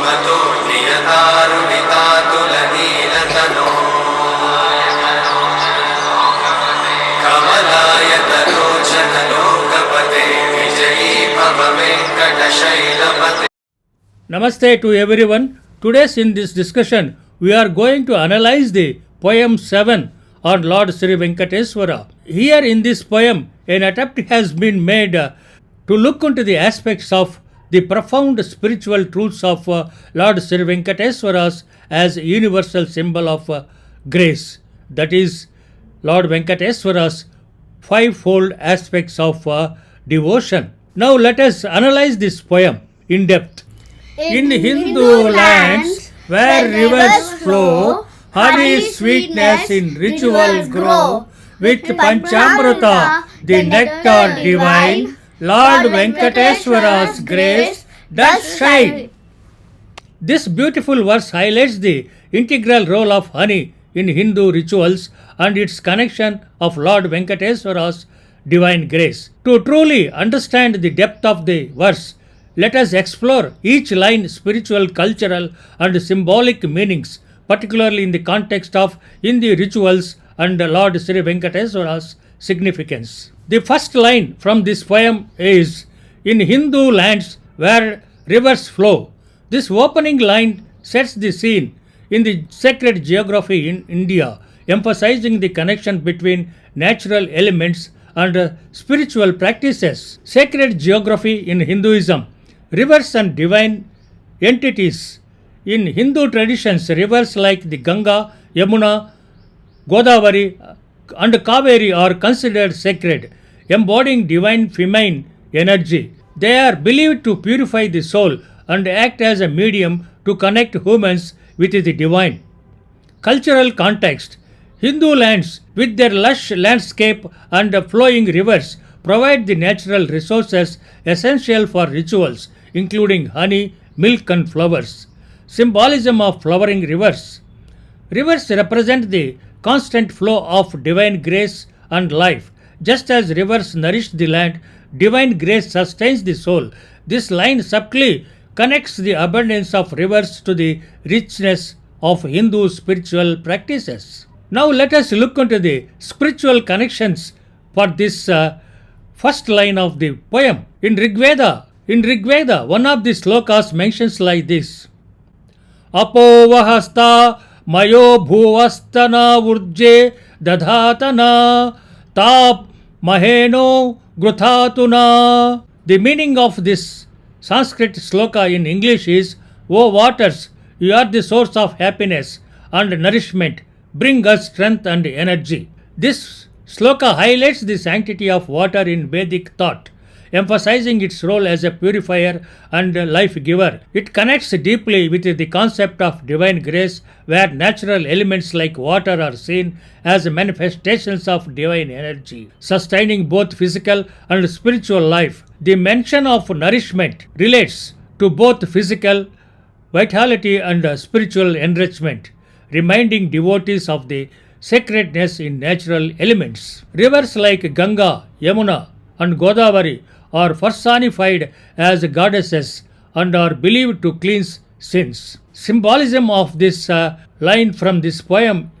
सुमतो प्रियतारुणितातुलनीलतनो कमलायतलोचनलोकपते विजयी भव वेङ्कटशैलपते. Namaste to everyone. Today in this discussion, we are going to analyze the poem 7 on Lord Sri Venkateswara. Here in this poem, an attempt has been made to look into the aspects of the profound spiritual truths of Lord Sri Venkateswara as a universal symbol of grace. That is, Lord Venkateswara's fivefold aspects of devotion. Now let us analyze this poem in depth. In Hindu lands where rivers flow, honey's sweetness in ritual grow, with panchamrita, the nectar divine, Lord Venkateswara's grace does shine. This beautiful verse highlights the integral role of honey in Hindu rituals and its connection of Lord Venkateswara's divine grace. To truly understand the depth of the verse, let us explore each line's spiritual, cultural, and symbolic meanings, particularly in the context of Hindu rituals and Lord Sri Venkateswara's significance. The first line from this poem is, in Hindu lands where rivers flow. This opening line sets the scene in the sacred geography in India, emphasizing the connection between natural elements and spiritual practices. Sacred geography in Hinduism. Rivers and divine entities. In Hindu traditions, rivers like the Ganga, Yamuna, Godavari, and Kaveri are considered sacred, embodying divine feminine energy. They are believed to purify the soul and act as a medium to connect humans with the divine. Cultural context. Hindu lands, with their lush landscape and flowing rivers, provide the natural resources essential for rituals, including honey, milk, and flowers. Symbolism of flowing rivers. Rivers represent the constant flow of divine grace and life. Just as rivers nourish the land, divine grace sustains the soul. This line subtly connects the abundance of rivers to the richness of Hindu spiritual practices. Now let us look into the spiritual connections for this first line of the poem. In Rig Veda, one of the slokas mentions like this: Apovahasta mayo bhuvastana urje dadhatana tap maheno gruthatuna. The meaning of this Sanskrit sloka in English is, O waters, you are the source of happiness and nourishment. Bring us strength and energy. This sloka highlights the sanctity of water in Vedic thought, emphasizing its role as a purifier and life giver. It connects deeply with the concept of divine grace, where natural elements like water are seen as manifestations of divine energy, sustaining both physical and spiritual life. The mention of nourishment relates to both physical vitality and spiritual enrichment, reminding devotees of the sacredness in natural elements. Rivers like Ganga, Yamuna, and Godavari are personified as goddesses and are believed to cleanse sins. Symbolism of this line from this poem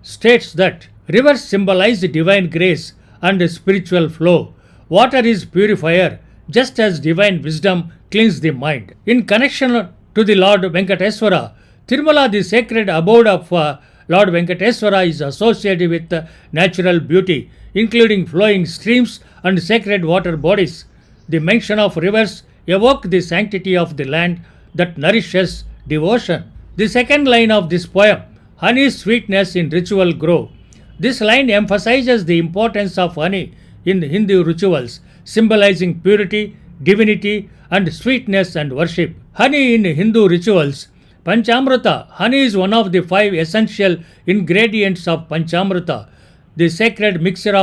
states that rivers symbolize divine grace and spiritual flow. Water is purifier, just as divine wisdom cleanses the mind. In connection to the Lord Venkateswara, Tirumala, the sacred abode of Lord Venkateswara, is associated with natural beauty, including flowing streams and sacred water bodies. The mention of rivers evoke the sanctity of the land that nourishes devotion. The second line of this poem, honey's sweetness in ritual grow. This line emphasizes the importance of honey in Hindu rituals, symbolizing purity, divinity, and sweetness and worship. Honey in Hindu rituals. Panchamrita. Honey is one of the 5 essential ingredients of panchamrita, the sacred mixture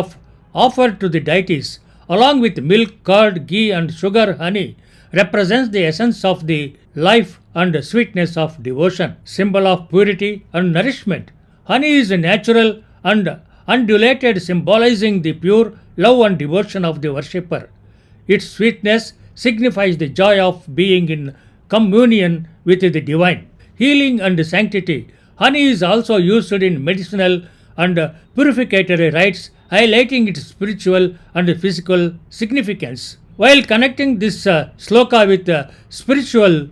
offered to the deities. Along with milk, curd, ghee, and sugar, honey represents the essence of the life and sweetness of devotion, symbol of purity and nourishment. Honey is natural and undulated, symbolizing the pure love and devotion of the worshipper. Its sweetness signifies the joy of being in communion with the divine. Healing and sanctity. Honey is also used in medicinal and purificatory rites, highlighting its spiritual and physical significance. While connecting this sloka with spiritual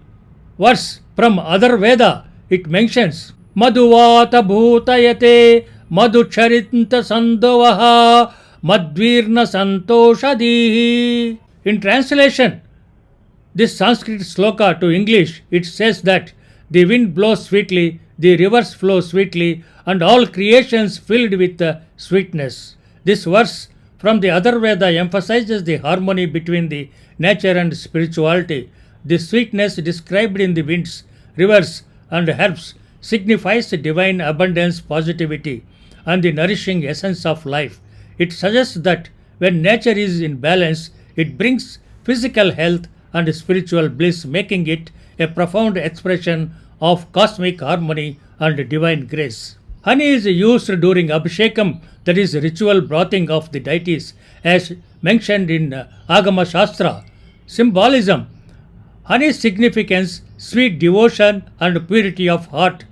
verse from other Veda, it mentions Madhuvata bhutayate madhucharinta sandavaha madvirna santoshadihi. In translation, this Sanskrit sloka to English, it says that the wind blows sweetly, the rivers flow sweetly, and all creations filled with sweetness. This verse from the other Veda emphasizes the harmony between the nature and spirituality. The sweetness described in the winds, rivers, and herbs signifies divine abundance, positivity, and the nourishing essence of life. It suggests that when nature is in balance, it brings physical health and spiritual bliss, making it a profound expression of cosmic harmony and divine grace. Honey is used during Abhishekam, that is ritual brothing of the deities, as mentioned in Agama Shastra. Symbolism. Honey's significance, sweet devotion and purity of heart.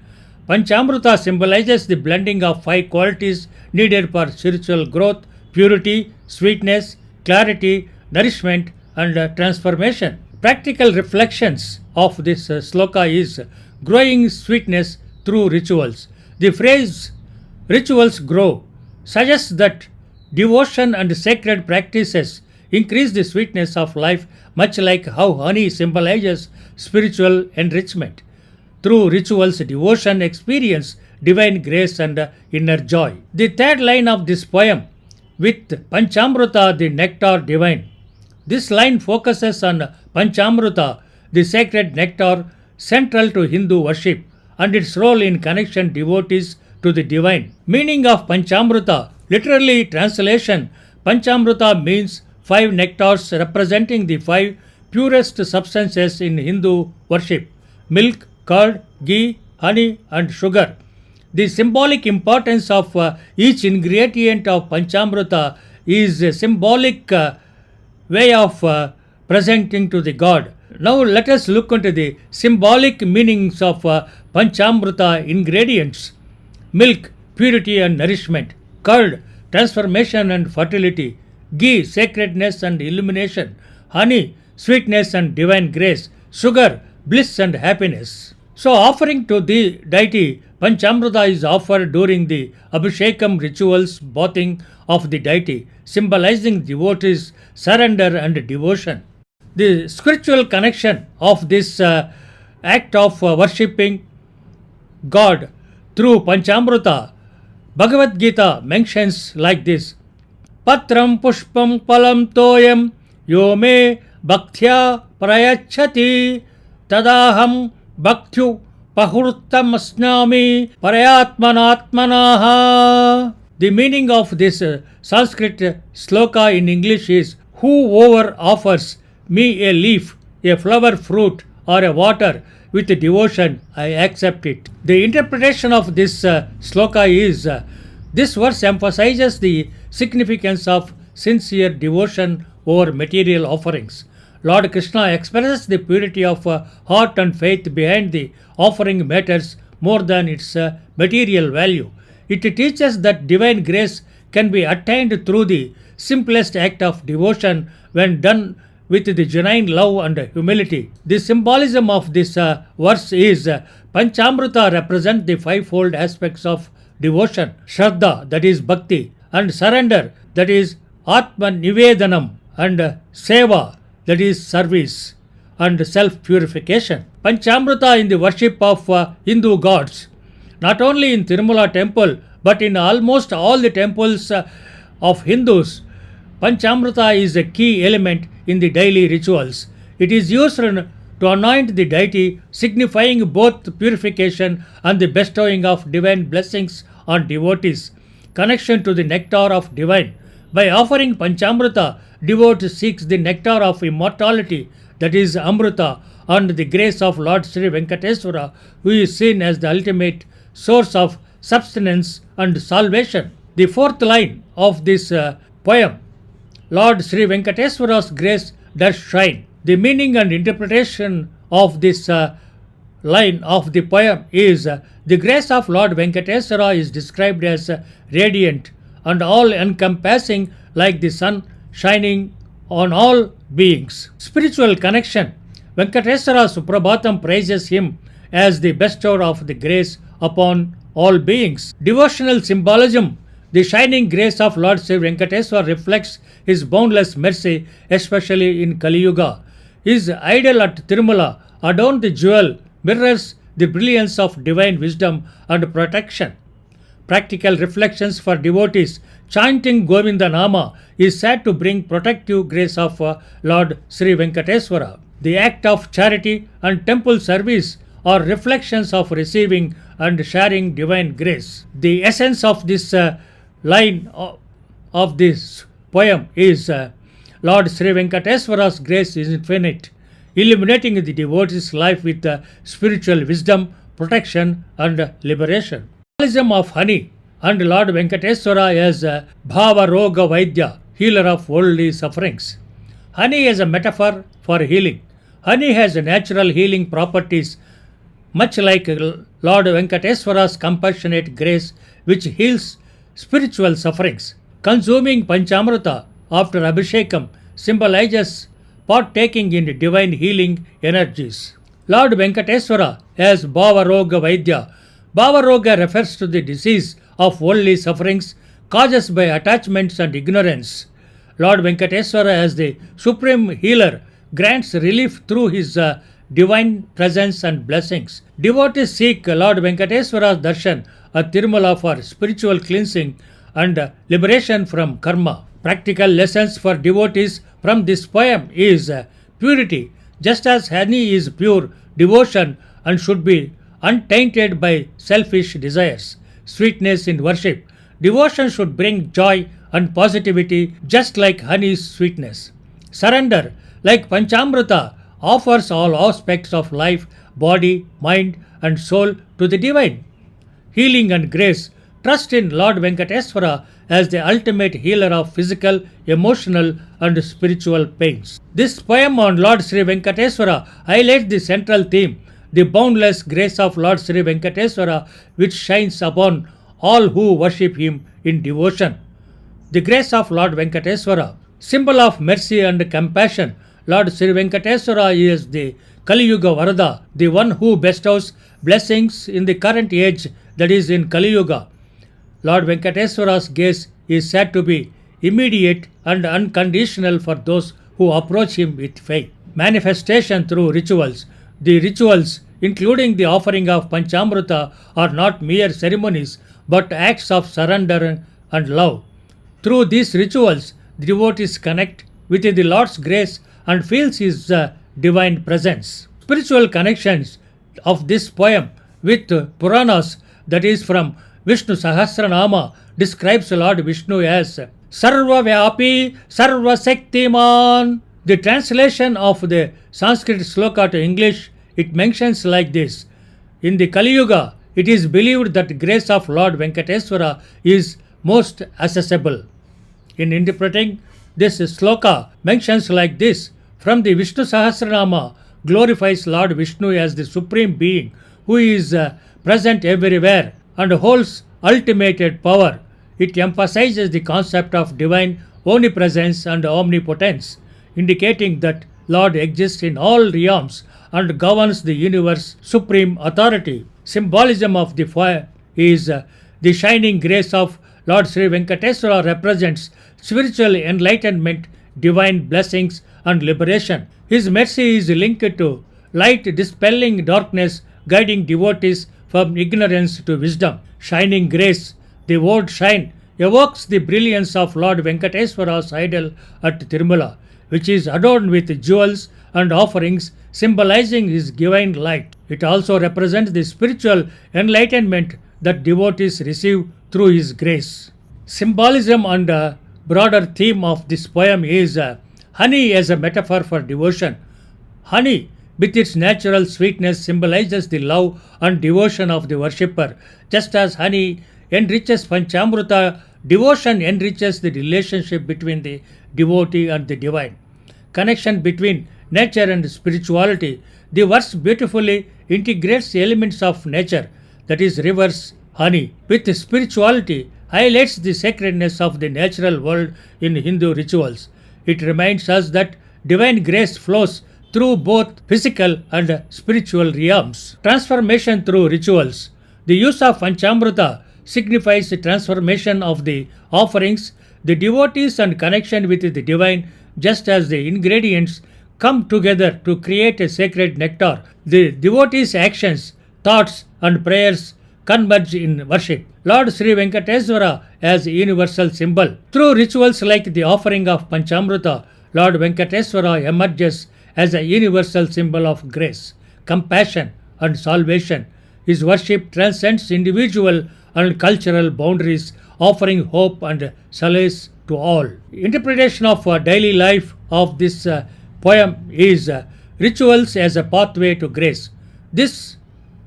Panchamrita symbolizes the blending of five qualities needed for spiritual growth: purity, sweetness, clarity, nourishment, and transformation. Practical reflections of this sloka is growing sweetness through rituals. The phrase rituals grow suggests that devotion and sacred practices increase the sweetness of life, much like how honey symbolizes spiritual enrichment. Through rituals, devotion experience divine grace and inner joy. The third line of this poem, with panchamrita, the nectar divine. This line focuses on panchamrita, the sacred nectar central to Hindu worship, and its role in connection devotees to the divine. Meaning of panchamrita. Literally translation, panchamrita means five nectars representing the five purest substances in Hindu worship: milk, curd, ghee, honey, and sugar. The symbolic importance of each ingredient of panchamrita is a symbolic way of presenting to the god. Now let us look into the symbolic meanings of panchamrita ingredients. Milk, purity and nourishment. Curd, transformation and fertility. Ghee, sacredness and illumination. Honey, sweetness and divine grace. Sugar, bliss and happiness. So offering to the deity, panchamrita is offered during the Abhishekam rituals, bathing of the deity, symbolizing devotees' surrender and devotion. The spiritual connection of this act of worshipping God through panchamrita, Bhagavad Gita mentions like this: Patram pushpam palam toyam yo me bhaktya prayachati tadaham bhaktyu pahurtam asnami parayatmanatmanaha. The meaning of this Sanskrit sloka in English is: whoever offers me a leaf, a flower, fruit, or a water with devotion, I accept it. The interpretation of this sloka is this verse emphasizes the significance of sincere devotion over material offerings. Lord Krishna expresses the purity of heart and faith behind the offering matters more than its material value. It teaches that divine grace can be attained through the simplest act of devotion when done with the genuine love and humility. The symbolism of this verse is panchamrita represents the fivefold aspects of devotion: Shraddha, that is bhakti, and surrender, that is atma nivedanam, and seva, that is service, and self-purification. Panchamrita in the worship of Hindu gods. Not only in Tirumala temple, but in almost all the temples of Hindus, panchamrita is a key element in the daily rituals. It is used to anoint the deity, signifying both purification and the bestowing of divine blessings on devotees. Connection to the nectar of divine. By offering panchamrita, devotee seeks the nectar of immortality, that is amrita, and the grace of Lord Sri Venkateswara, who is seen as the ultimate source of substance and salvation. The fourth line of this poem, Lord Sri Venkateswara's grace does shine. The meaning and interpretation of this line of the poem is the grace of Lord Venkateswara is described as radiant and all encompassing like the sun shining on all beings. Spiritual connection. Venkateswara Suprabhatam praises him as the bestower of the grace upon all beings. Devotional symbolism. The shining grace of Lord Sri Venkateswara reflects his boundless mercy, especially in Kali Yuga. His idol at Tirumala, adorned the jewel, mirrors the brilliance of divine wisdom and protection. Practical reflections for devotees. Chanting Govinda Nama is said to bring protective grace of Lord Sri Venkateswara. The act of charity and temple service are reflections of receiving and sharing divine grace. The essence of this line of this poem is Lord Sri Venkateswara's grace is infinite, illuminating the devotee's life with spiritual wisdom, protection, and liberation. Symbolism of honey and Lord Venkateswara as Bhava Roga Vaidya, healer of worldly sufferings. Honey is a metaphor for healing. Honey has natural healing properties, much like Lord Venkateswara's compassionate grace, which heals spiritual sufferings. Consuming panchamrita after Abhishekam symbolizes partaking in divine healing energies. Lord Venkateswara as Bhavaroga Vaidya. Bhavaroga refers to the disease of worldly sufferings caused by attachments and ignorance. Lord Venkateswara as the supreme healer grants relief through his divine presence and blessings. Devotees seek Lord Venkateswara's darshan at Tirumala for spiritual cleansing and liberation from karma. Practical lessons for devotees from this poem is purity. Just as honey is pure devotion and should be untainted by selfish desires. Sweetness in worship. Devotion should bring joy and positivity just like honey's sweetness. Surrender, like panchamrita, offers all aspects of life, body, mind, and soul to the divine. Healing and grace. Trust in Lord Venkateswara as the ultimate healer of physical, emotional, and spiritual pains. This poem on Lord Sri Venkateswara highlights the central theme, the boundless grace of Lord Sri Venkateswara, which shines upon all who worship him in devotion. The grace of Lord Venkateswara, symbol of mercy and compassion. Lord Sri Venkateswara is the Kali Yuga Varada, the one who bestows blessings in the current age, that is in Kali Yuga. Lord Venkateswara's gaze is said to be immediate and unconditional for those who approach him with faith. Manifestation through rituals. The rituals, including the offering of panchamrita, are not mere ceremonies but acts of surrender and love. Through these rituals, the devotees connect with the Lord's grace and feels his divine presence. Spiritual connections of this poem with Puranas, that is from Vishnu Sahasranama, describes Lord Vishnu as Sarva Vyapi Sarva Shaktiman. The translation of the Sanskrit sloka to English, it mentions like this. In the Kali Yuga, it is believed that the grace of Lord Venkateswara is most accessible. In interpreting this sloka, mentions like this. From the Vishnu Sahasranama, glorifies Lord Vishnu as the supreme being who is present everywhere and holds ultimate power. It emphasizes the concept of divine omnipresence and omnipotence, indicating that Lord exists in all realms and governs the universe supreme authority. Symbolism of the fire is the shining grace of Lord Sri Venkateswara represents spiritual enlightenment, divine blessings, and liberation. His mercy is linked to light dispelling darkness, guiding devotees from ignorance to wisdom. Shining grace. The word shine evokes the brilliance of Lord Venkateswara's idol at Tirumala, which is adorned with jewels and offerings symbolizing his divine light. It also represents the spiritual enlightenment that devotees receive through his grace. Symbolism and broader theme of this poem is honey as a metaphor for devotion. Honey, with its natural sweetness, symbolizes the love and devotion of the worshipper. Just as honey enriches panchamrita, devotion enriches the relationship between the devotee and the divine. Connection between nature and spirituality. The verse beautifully integrates the elements of nature, that is, rivers, honey, with spirituality, highlights the sacredness of the natural world in Hindu rituals. It reminds us that divine grace flows through both physical and spiritual realms. Transformation through rituals. The use of panchamrita signifies the transformation of the offerings, the devotees, and connection with the divine, just as the ingredients come together to create a sacred nectar. The devotees' actions, thoughts, and prayers converge in worship. Lord Sri Venkateswara as a universal symbol. Through rituals like the offering of panchamrita, Lord Venkateswara emerges as a universal symbol of grace, compassion, and salvation. His worship transcends individual and cultural boundaries, offering hope and solace to all. Interpretation of daily life of this poem is rituals as a pathway to grace. This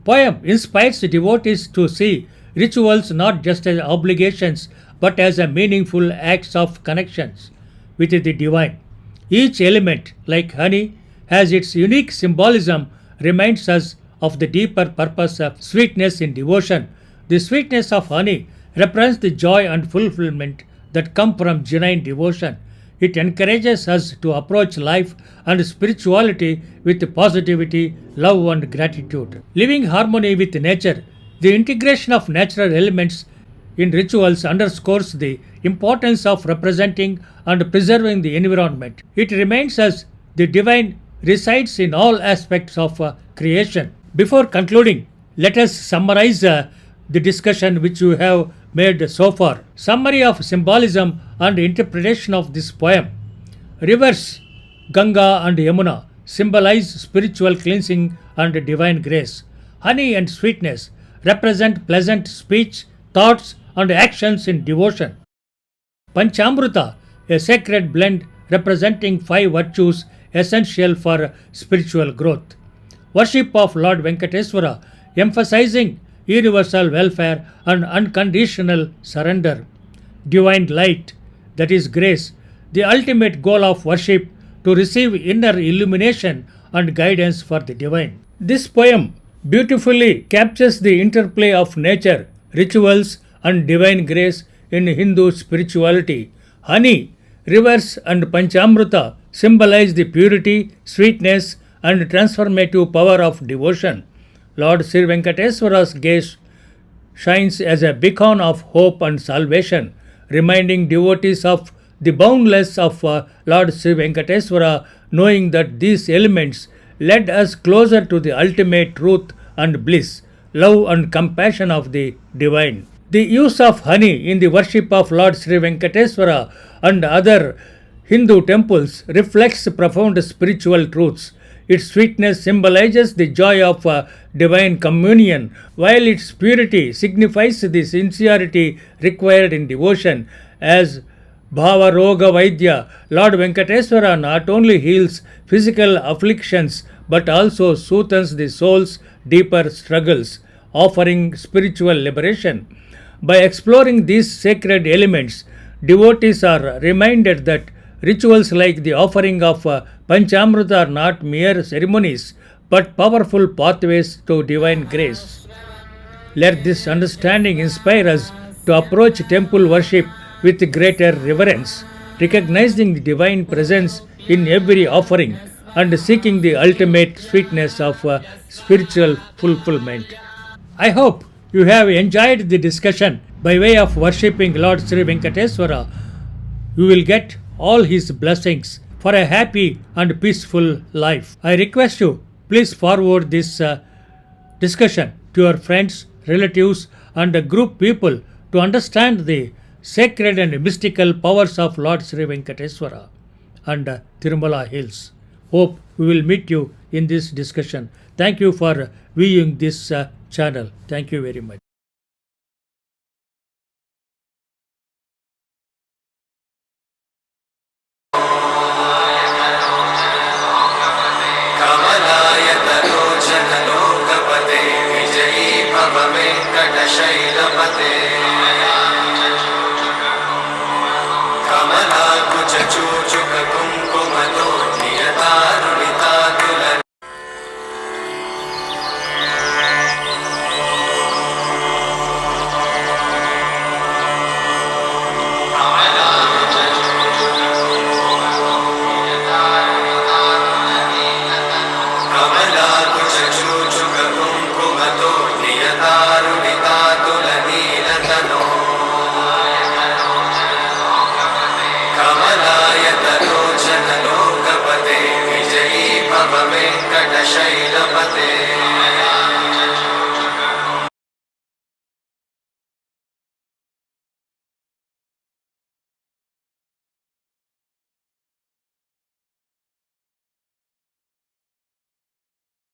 poem inspires devotees to see rituals not just as obligations but as a meaningful acts of connections with the divine. Each element, like honey, has its unique symbolism, reminds us of the deeper purpose of sweetness in devotion. The sweetness of honey represents the joy and fulfillment that come from genuine devotion. It encourages us to approach life and spirituality with positivity, love, and gratitude. Living harmony with nature. The integration of natural elements in rituals underscores the importance of representing and preserving the environment. It reminds us the divine resides in all aspects of creation. Before concluding, let us summarize the discussion which we have made so far. Summary of symbolism and interpretation of this poem. Rivers Ganga and Yamuna symbolize spiritual cleansing and divine grace. Honey and sweetness represent pleasant speech, thoughts, and actions in devotion. Panchamrita, a sacred blend representing 5 virtues essential for spiritual growth. Worship of Lord Venkateswara, emphasizing universal welfare and unconditional surrender. Divine light, that is grace, the ultimate goal of worship, to receive inner illumination and guidance for the divine. This poem beautifully captures the interplay of nature, rituals, and divine grace in Hindu spirituality. Honey, rivers, and panchamrita symbolize the purity, sweetness, and transformative power of devotion. Lord Sri Venkateswara's gaze shines as a beacon of hope and salvation, reminding devotees of the boundless of Lord Sri Venkateswara, knowing that these elements led us closer to the ultimate truth and bliss, love and compassion of the divine. The use of honey in the worship of Lord Sri Venkateswara and other Hindu temples reflects profound spiritual truths. Its sweetness symbolizes the joy of divine communion, while its purity signifies the sincerity required in devotion. As Bhava Roga Vaidya, Lord Venkateswara not only heals physical afflictions but also soothes the soul's deeper struggles, offering spiritual liberation. By exploring these sacred elements, devotees are reminded that rituals like the offering of panchamrita are not mere ceremonies but powerful pathways to divine grace. Let this understanding inspire us to approach temple worship with greater reverence, recognizing the divine presence in every offering and seeking the ultimate sweetness of spiritual fulfillment. I hope you have enjoyed the discussion. By way of worshipping Lord Sri Venkateswara, you will get all his blessings for a happy and peaceful life. I request you, please forward this discussion to your friends, relatives, and group people to understand the sacred and mystical powers of Lord Sri Venkateswara and Tirumala Hills. Hope we will meet you in this discussion. Thank you for viewing this channel. Thank you very much.